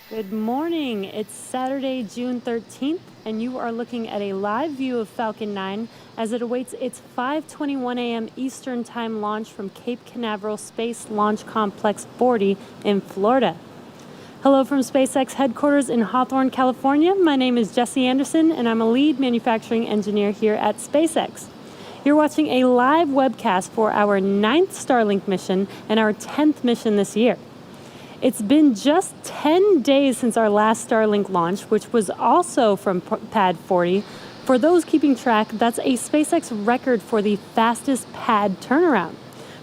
Good morning. It's Saturday, June 13th, and you are looking at a live view of Falcon 9 as it awaits its 5:21 a.m. Eastern Time launch from Cape Canaveral Space Launch Complex 40 in Florida. Hello from SpaceX headquarters in Hawthorne, California. My name is Jesse Anderson, and I'm a lead manufacturing engineer here at SpaceX. You're watching a live webcast for our 9th Starlink mission and our 10th mission this year. It's been just 10 days since our last Starlink launch, which was also from Pad 40. For those keeping track, that's a SpaceX record for the fastest pad turnaround.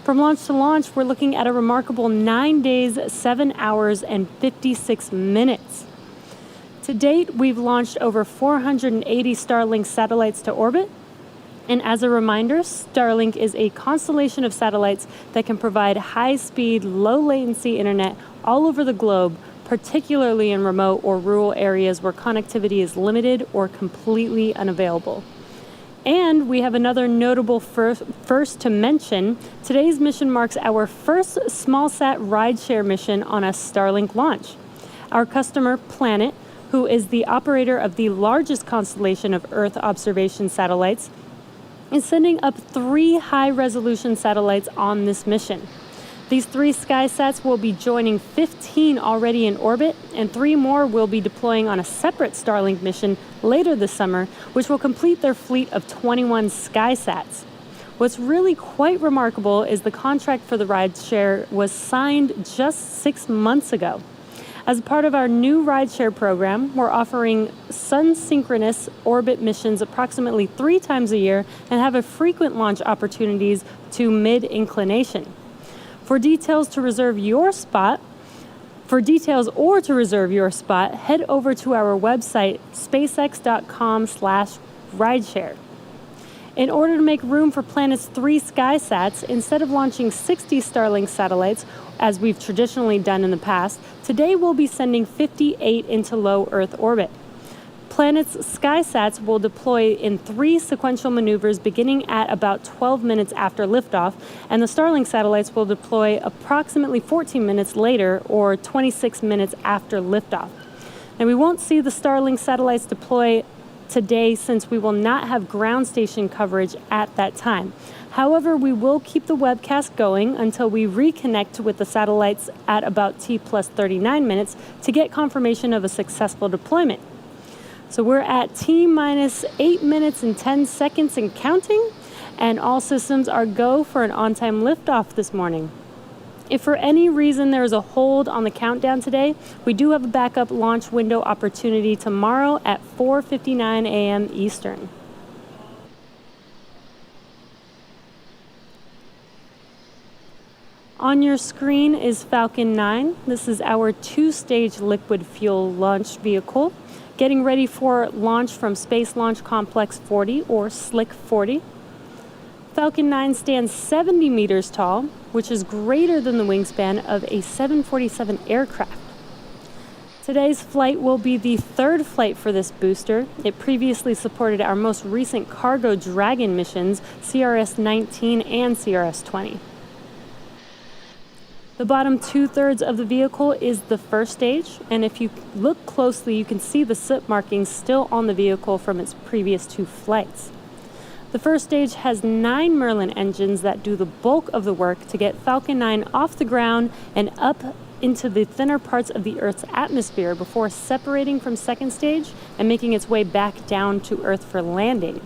From launch to launch, we're looking at a remarkable 9 days, 7 hours, and 56 minutes. To date, we've launched over 480 Starlink satellites to orbit. And as a reminder, Starlink is a constellation of satellites that can provide high-speed, low-latency internet all over the globe, particularly in remote or rural areas where connectivity is limited or completely unavailable. And we have another notable first to mention. Today's mission marks our first SmallSat Rideshare mission on a Starlink launch. Our customer, Planet, who is the operator of the largest constellation of Earth observation satellites, is sending up 3 high-resolution satellites on this mission. These 3 SkySats will be joining 15 already in orbit, and 3 more will be deploying on a separate Starlink mission later this summer, which will complete their fleet of 21 SkySats. What's really quite remarkable is the contract for the rideshare was signed just 6 months ago. As part of our new rideshare program, we're offering sun-synchronous orbit missions approximately 3 times a year and have a frequent launch opportunities to mid-inclination. For details or to reserve your spot, head over to our website, spacex.com/rideshare. In order to make room for Planet's 3 SkySats, instead of launching 60 Starlink satellites, as we've traditionally done in the past, today we'll be sending 58 into low Earth orbit. Planet's SkySats will deploy in 3 sequential maneuvers beginning at about 12 minutes after liftoff, and the Starlink satellites will deploy approximately 14 minutes later, or 26 minutes after liftoff. Now, we won't see the Starlink satellites deploy today since we will not have ground station coverage at that time. However, we will keep the webcast going until we reconnect with the satellites at about T+39 minutes to get confirmation of a successful deployment. So we're at T-8 minutes and 10 seconds and counting, and all systems are go for an on-time liftoff this morning. If for any reason there is a hold on the countdown today, we do have a backup launch window opportunity tomorrow at 4:59 a.m. Eastern. On your screen is Falcon 9. This is our 2-stage liquid fuel launch vehicle, getting ready for launch from Space Launch Complex 40, or SLIC 40. Falcon 9 stands 70 meters tall, which is greater than the wingspan of a 747 aircraft. Today's flight will be the 3rd flight for this booster. It previously supported our most recent cargo Dragon missions, CRS-19 and CRS-20. The bottom 2/3 of the vehicle is the first stage, and if you look closely, you can see the soot markings still on the vehicle from its previous 2 flights. The first stage has 9 Merlin engines that do the bulk of the work to get Falcon 9 off the ground and up into the thinner parts of the Earth's atmosphere before separating from second stage and making its way back down to Earth for landing.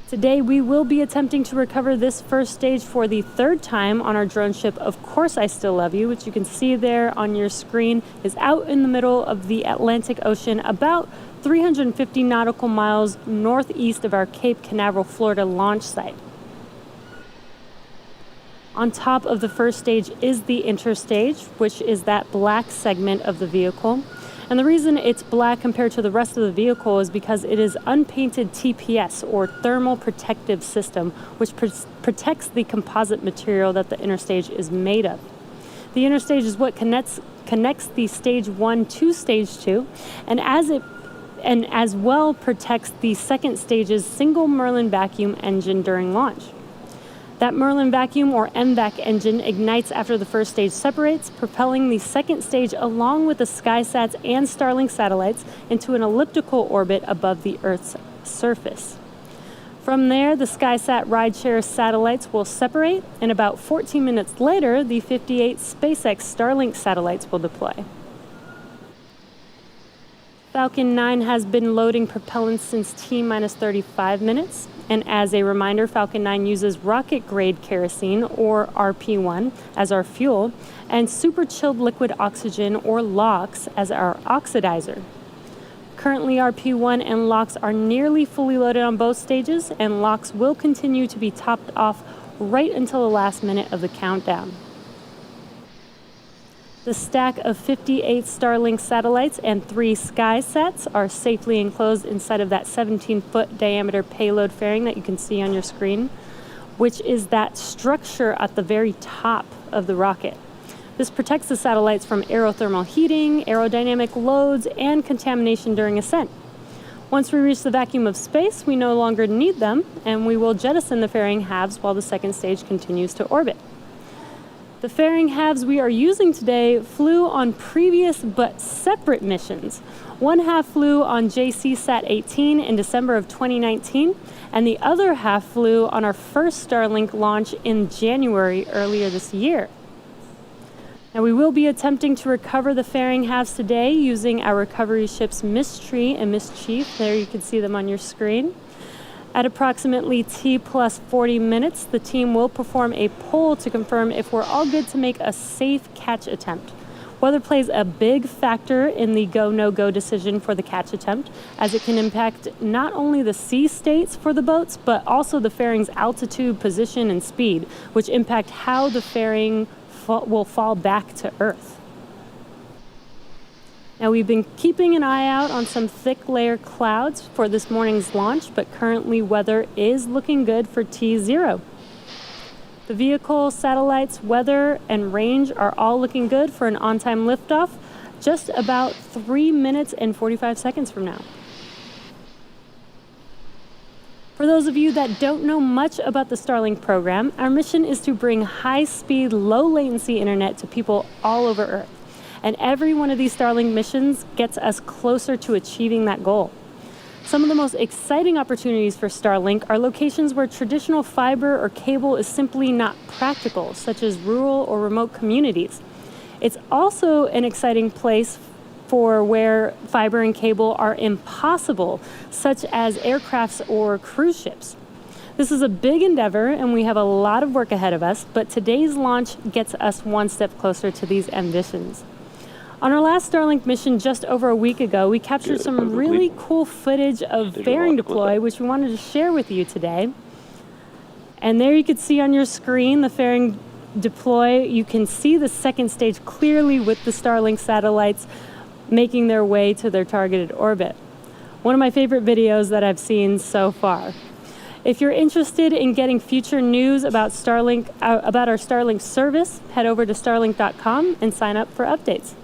Today, we will be attempting to recover this first stage for the 3rd time on our drone ship, Of Course I Still Love You, which you can see there on your screen, is out in the middle of the Atlantic Ocean, about 350 nautical miles northeast of our Cape Canaveral, Florida launch site. On top of the first stage is the interstage, which is that black segment of the vehicle. And the reason it's black compared to the rest of the vehicle is because it is unpainted TPS, or thermal protective system, which protects the composite material that the interstage is made of. The interstage is what connects the stage 1 to stage 2, and as well protects the second stage's single Merlin vacuum engine during launch. That Merlin vacuum or MVAC engine ignites after the first stage separates, propelling the second stage along with the SkySats and Starlink satellites into an elliptical orbit above the Earth's surface. From there, the SkySat Rideshare satellites will separate, and about 14 minutes later, the 58 SpaceX Starlink satellites will deploy. Falcon 9 has been loading propellant since T-minus 35 minutes. And as a reminder, Falcon 9 uses rocket-grade kerosene, or RP1, as our fuel, and super chilled liquid oxygen, or LOX, as our oxidizer. Currently, RP1 and LOX are nearly fully loaded on both stages, and LOX will continue to be topped off right until the last minute of the countdown. The stack of 58 Starlink satellites and 3 SkySats are safely enclosed inside of that 17-foot diameter payload fairing that you can see on your screen, which is that structure at the very top of the rocket. This protects the satellites from aerothermal heating, aerodynamic loads, and contamination during ascent. Once we reach the vacuum of space, we no longer need them, and we will jettison the fairing halves while the second stage continues to orbit. The fairing halves we are using today flew on previous but separate missions. One half flew on JCSat 18 in December of 2019, and the other half flew on our first Starlink launch in January earlier this year. Now, we will be attempting to recover the fairing halves today using our recovery ships Mystery and Mischief. There you can see them on your screen. At approximately T plus 40 minutes, the team will perform a poll to confirm if we're all good to make a safe catch attempt. Weather plays a big factor in the go, no-go decision for the catch attempt, as it can impact not only the sea states for the boats, but also the fairing's altitude, position, and speed, which impact how the fairing will fall back to Earth. Now, we've been keeping an eye out on some thick layer clouds for this morning's launch, but currently weather is looking good for T0. The vehicle, satellites, weather, and range are all looking good for an on-time liftoff just about 3 minutes and 45 seconds from now. For those of you that don't know much about the Starlink program, our mission is to bring high-speed, low-latency internet to people all over Earth. And every one of these Starlink missions gets us closer to achieving that goal. Some of the most exciting opportunities for Starlink are locations where traditional fiber or cable is simply not practical, such as rural or remote communities. It's also an exciting place for where fiber and cable are impossible, such as aircrafts or cruise ships. This is a big endeavor, and we have a lot of work ahead of us, but today's launch gets us one step closer to these ambitions. On our last Starlink mission just over a week ago, we captured some really cool footage of fairing deploy, which we wanted to share with you today. And there you can see on your screen the fairing deploy. You can see the second stage clearly with the Starlink satellites making their way to their targeted orbit. One of my favorite videos that I've seen so far. If you're interested in getting future news about Starlink, about our Starlink service, head over to starlink.com and sign up for updates.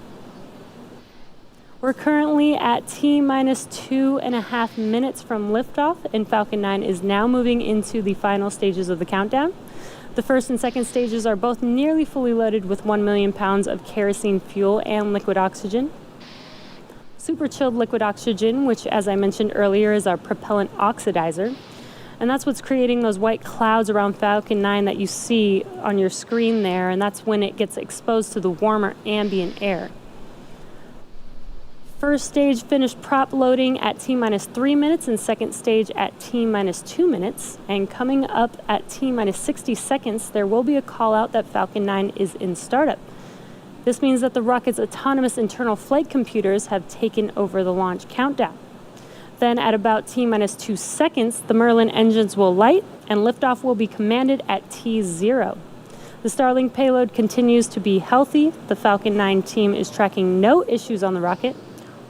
We're currently at T-minus 2.5 minutes from liftoff, and Falcon 9 is now moving into the final stages of the countdown. The first and second stages are both nearly fully loaded with 1 million pounds of kerosene fuel and liquid oxygen. Super chilled liquid oxygen, which, as I mentioned earlier, is our propellant oxidizer. And that's what's creating those white clouds around Falcon 9 that you see on your screen there, and that's when it gets exposed to the warmer ambient air. First stage finished prop loading at T-minus 3 minutes and second stage at T-minus 2 minutes. And coming up at T-minus 60 seconds, there will be a call out that Falcon 9 is in startup. This means that the rocket's autonomous internal flight computers have taken over the launch countdown. Then at about T-minus 2 seconds, the Merlin engines will light and liftoff will be commanded at T0. The Starlink payload continues to be healthy. The Falcon 9 team is tracking no issues on the rocket.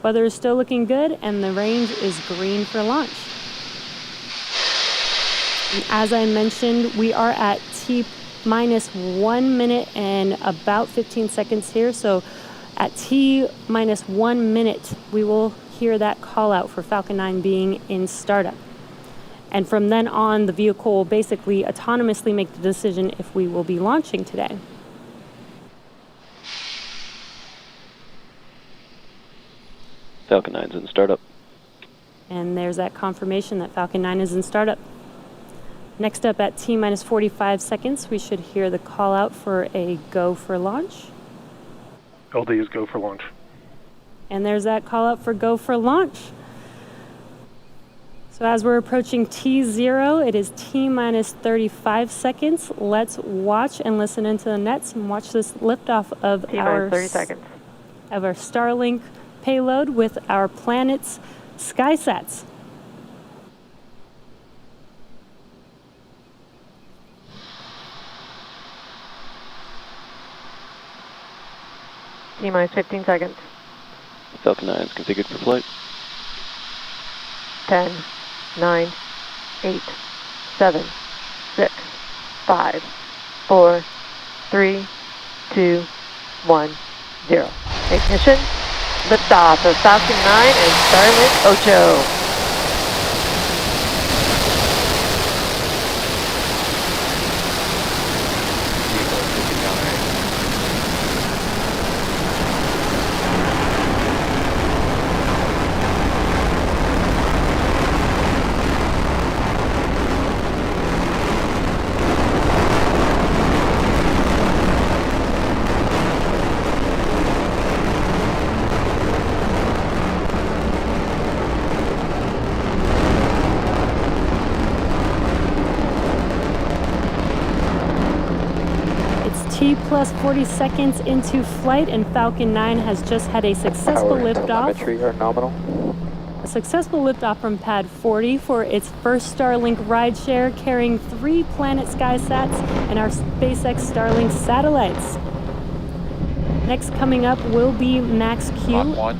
Weather is still looking good, and the range is green for launch. And as I mentioned, we are at T-minus 1 minute and about 15 seconds here. So at T-minus 1 minute, we will hear that call out for Falcon 9 being in startup. And from then on, the vehicle will basically autonomously make the decision if we will be launching today. Falcon 9's in startup. And there's that confirmation that Falcon 9 is in startup. Next up at T-minus 45 seconds, we should hear the call out for a go for launch. LD is go for launch. And there's that call out for go for launch. So as we're approaching T0, it is T-minus 35 seconds. Let's watch and listen into the nets and watch this liftoff of T-minus 30 seconds. Of our Starlink payload with our planet's SkySats. T-minus 15 seconds. Falcon 9 is configured for flight. 10, 9, 8, 7, 6, 5, 4, 3, 2, 1, 0. Ignition. Liftoff of Falcon 9 and Starlink Ocho. T plus 40 seconds into flight, and Falcon 9 has just had a successful liftoff. Telemetry are nominal. A successful liftoff from pad 40 for its first Starlink rideshare, carrying 3 Planet SkySats and our SpaceX Starlink satellites. Next coming up will be Max Q. Mach 1.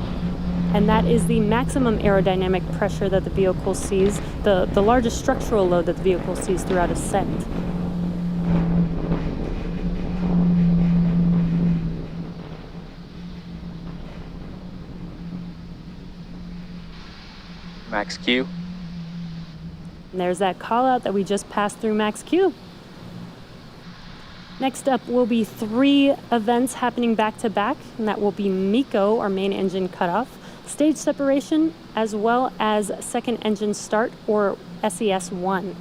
And that is the maximum aerodynamic pressure that the vehicle sees, the largest structural load that the vehicle sees throughout ascent. Max Q. And there's that call out that we just passed through Max Q. Next up will be 3 events happening back to back, and that will be MECO, our main engine cutoff, stage separation, as well as second engine start, or SES-1.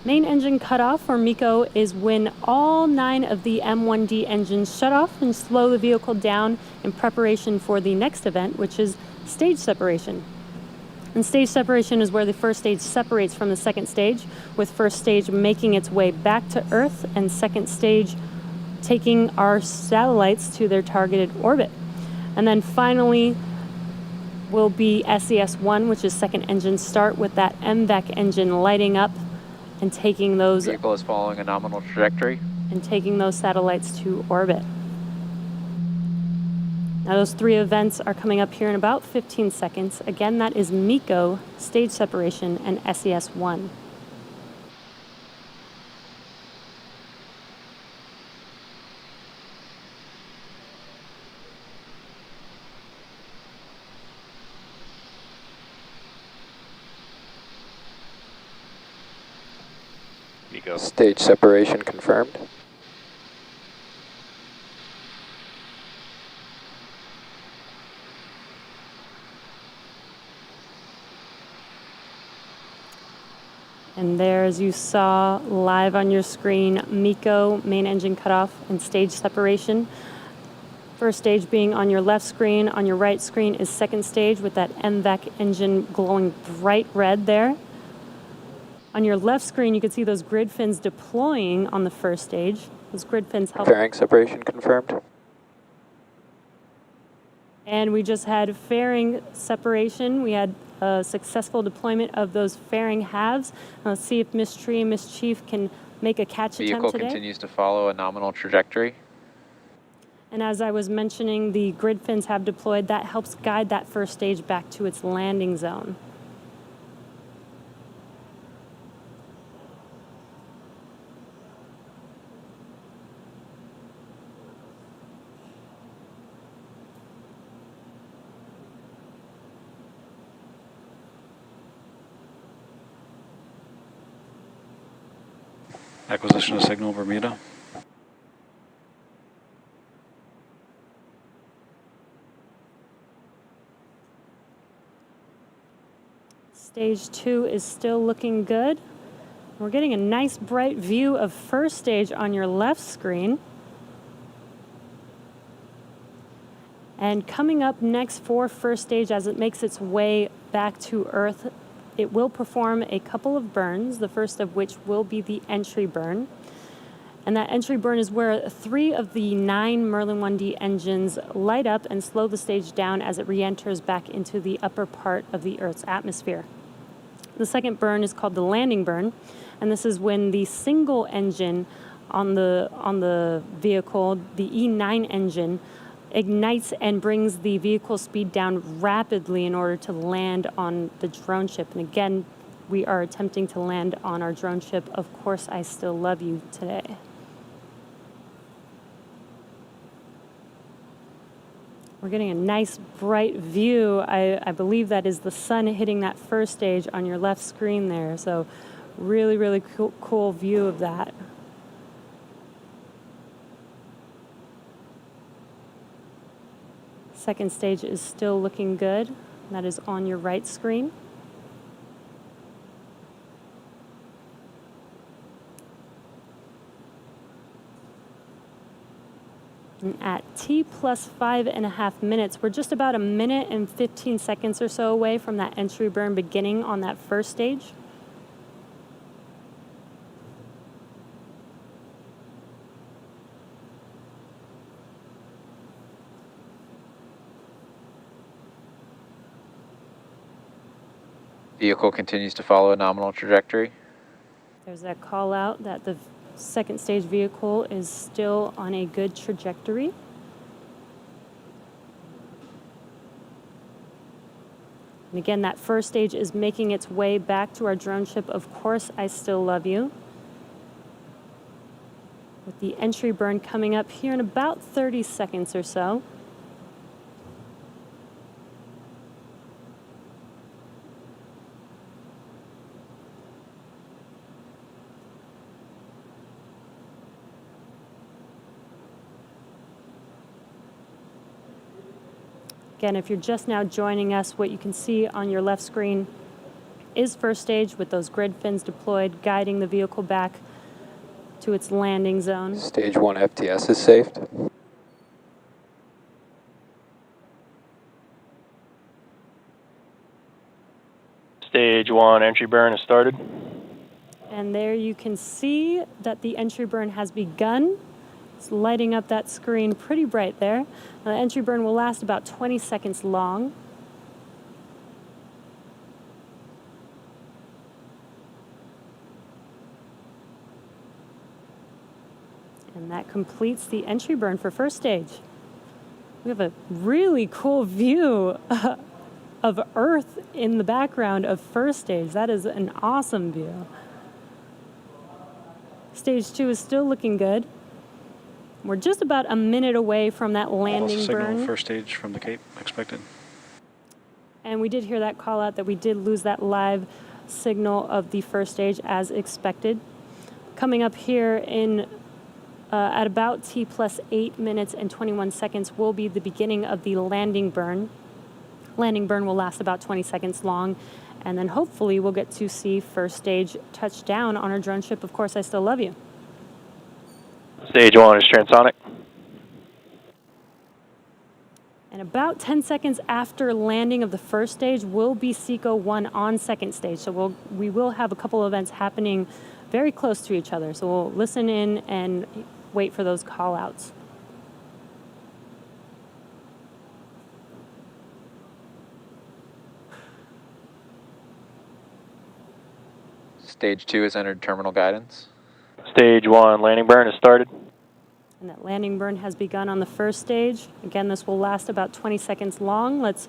Main engine cutoff, or MECO, is when all 9 of the M1D engines shut off and slow the vehicle down in preparation for the next event, which is stage separation. And stage separation is where the first stage separates from the second stage, with first stage making its way back to Earth and second stage taking our satellites to their targeted orbit. And then finally will be SES-1, which is second engine start, with that MVAC engine lighting up and taking those Vehicle is following a nominal trajectory. And taking those satellites to orbit. Now those 3 events are coming up here in about 15 seconds. Again, that is MECO, stage separation, and SES-1. MECO. Stage separation confirmed. And there, as you saw live on your screen, MECO, main engine cutoff, and stage separation. First stage being on your left screen. On your right screen is second stage with that MVAC engine glowing bright red there. On your left screen, you can see those grid fins deploying on the first stage. Those grid fins help. Fairing separation confirmed. And we just had fairing separation. We had a successful deployment of those fairing halves. Let's see if Miss Tree and Miss Chief can make a catch attempt Vehicle today. continues to follow a nominal trajectory. And as I was mentioning, the grid fins have deployed. That helps guide that first stage back to its landing zone. Acquisition of signal, Bermuda. Stage 2 is still looking good. We're getting a nice bright view of first stage on your left screen. And coming up next for first stage as it makes its way back to Earth, it will perform a couple of burns, the first of which will be the entry burn. And that entry burn is where 3 of the 9 Merlin 1D engines light up and slow the stage down as it re-enters back into the upper part of the Earth's atmosphere. The second burn is called the landing burn, and this is when the single engine on the vehicle, the E9 engine, ignites and brings the vehicle speed down rapidly in order to land on the drone ship. And again, we are attempting to land on our drone ship, Of Course I Still Love You, today. We're getting a nice bright view. I believe that is the sun hitting that first stage on your left screen there. So really, really cool view of that. Second stage is still looking good. That is on your right screen. And at T plus 5.5 minutes, we're just about 1 minute and 15 seconds or so away from that entry burn beginning on that first stage. Vehicle continues to follow a nominal trajectory. There's that call out that the second stage vehicle is still on a good trajectory. And again, that first stage is making its way back to our drone ship, Of Course I Still Love You, with the entry burn coming up here in about 30 seconds or so. Again, if you're just now joining us, what you can see on your left screen is first stage with those grid fins deployed, guiding the vehicle back to its landing zone. Stage 1 FTS is saved. Stage 1 entry burn has started. And there you can see that the entry burn has begun. It's lighting up that screen pretty bright there. Now, the entry burn will last about 20 seconds long. And that completes the entry burn for first stage. We have a really cool view of Earth in the background of first stage. That is an awesome view. Stage 2 is still looking good. We're just about 1 minute away from that landing signal burn. First stage from the Cape expected. And we did hear that call out that we did lose that live signal of the first stage as expected. Coming up here in at about T plus 8 minutes and 21 seconds will be the beginning of the landing burn. Landing burn will last about 20 seconds long, and then hopefully we'll get to see first stage touch down on our drone ship, Of Course I Still Love You. Stage 1 is transonic. And about 10 seconds after landing of the first stage will be SECO 1 on second stage. So we will have a couple of events happening very close to each other. So we'll listen in and wait for those call outs. Stage 2 has entered terminal guidance. Stage 1 landing burn has started. And that landing burn has begun on the first stage. Again, this will last about 20 seconds long. Let's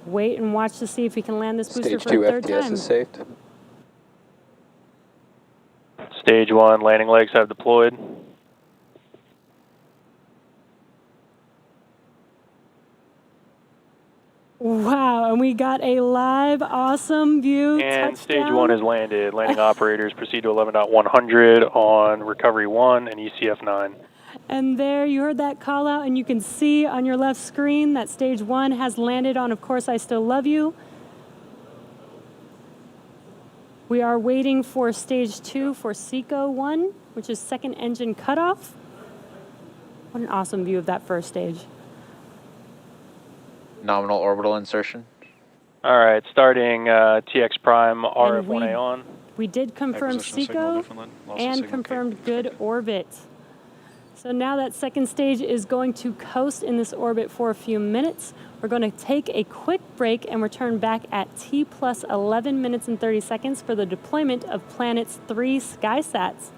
wait and watch to see if we can land this booster Stage for 2 a third FTS time. is saved. Stage 1 landing legs have deployed. Wow, and we got a live, awesome view. And touchdown. stage 1 is landed. Landing operators proceed to 11.100 on recovery 1 and ECF 9. And there, you heard that call out, and you can see on your left screen that stage 1 has landed on, of course, I Still Love You. We are waiting for stage 2 for SECO 1, which is second engine cutoff. What an awesome view of that first stage. Nominal orbital insertion. All right, starting TX Prime RF1A on. We did confirm Acquisition signal SECO definite. Loss of and signal confirmed Cape good expected. orbit. So now that second stage is going to coast in this orbit for a few minutes. We're going to take a quick break and return back at T plus 11 minutes and 30 seconds for the deployment of Planet's 3 SkySats.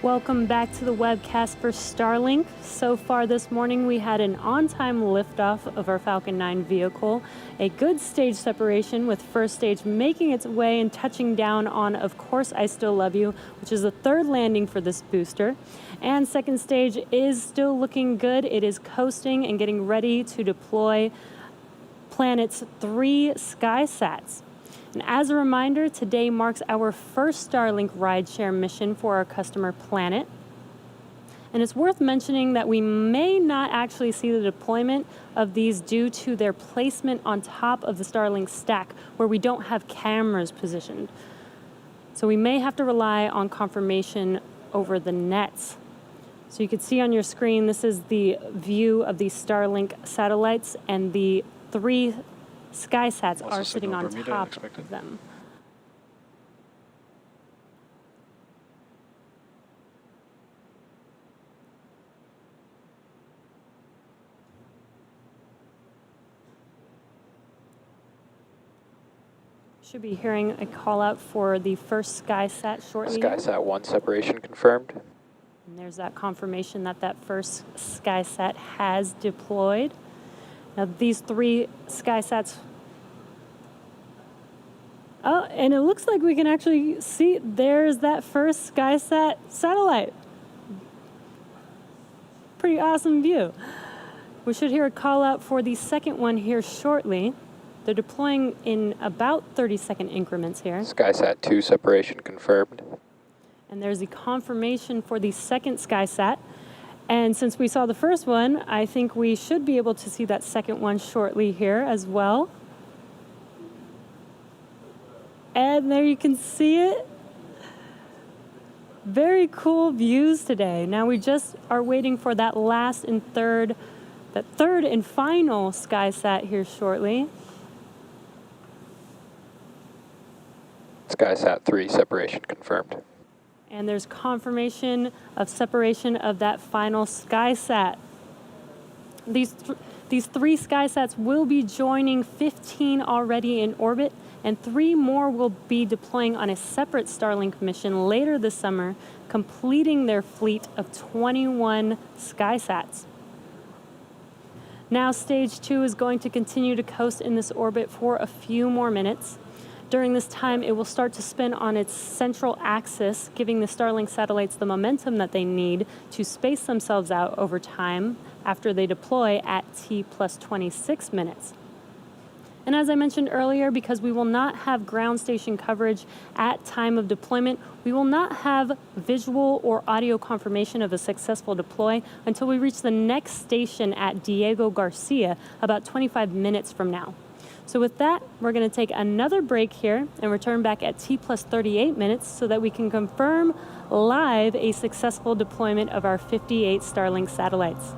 Welcome back to the webcast for Starlink. So far this morning we had an on-time liftoff of our Falcon 9 vehicle, a good stage separation with first stage making its way and touching down on, of course, I Still Love You, which is the third landing for this booster. And second stage is still looking good. It is coasting and getting ready to deploy Planet's 3 SkySats. And as a reminder, today marks our first Starlink rideshare mission for our customer Planet. And it's worth mentioning that we may not actually see the deployment of these due to their placement on top of the Starlink stack where we don't have cameras positioned. So we may have to rely on confirmation over the nets. So you can see on your screen, this is the view of the Starlink satellites, and the 3 SkySats Also are sitting signal on Bermuda top expected. of them. Should be hearing a call out for the first SkySat shortly. SkySat 1 separation confirmed. And there's that confirmation that that first SkySat has deployed. Now these 3 SkySats. Oh, and it looks like we can actually see there's that first SkySat satellite. Pretty awesome view. We should hear a call out for the second one here shortly. They're deploying in about 30-second increments here. SkySat 2 separation confirmed. And there's the confirmation for the second SkySat. And since we saw the first one, I think we should be able to see that second one shortly here as well. And there you can see it. Very cool views today. Now we just are waiting for that third and final SkySat here shortly. SkySat 3 separation confirmed. And there's confirmation of separation of that final SkySat. These 3 SkySats will be joining 15 already in orbit, and 3 more will be deploying on a separate Starlink mission later this summer, completing their fleet of 21 SkySats. Now stage 2 is going to continue to coast in this orbit for a few more minutes. During this time, it will start to spin on its central axis, giving the Starlink satellites the momentum that they need to space themselves out over time after they deploy at T+26 minutes. And as I mentioned earlier, because we will not have ground station coverage at time of deployment, we will not have visual or audio confirmation of a successful deploy until we reach the next station at Diego Garcia about 25 minutes from now. So with that, we're going to take another break here and return back at T+38 minutes so that we can confirm live a successful deployment of our 58 Starlink satellites.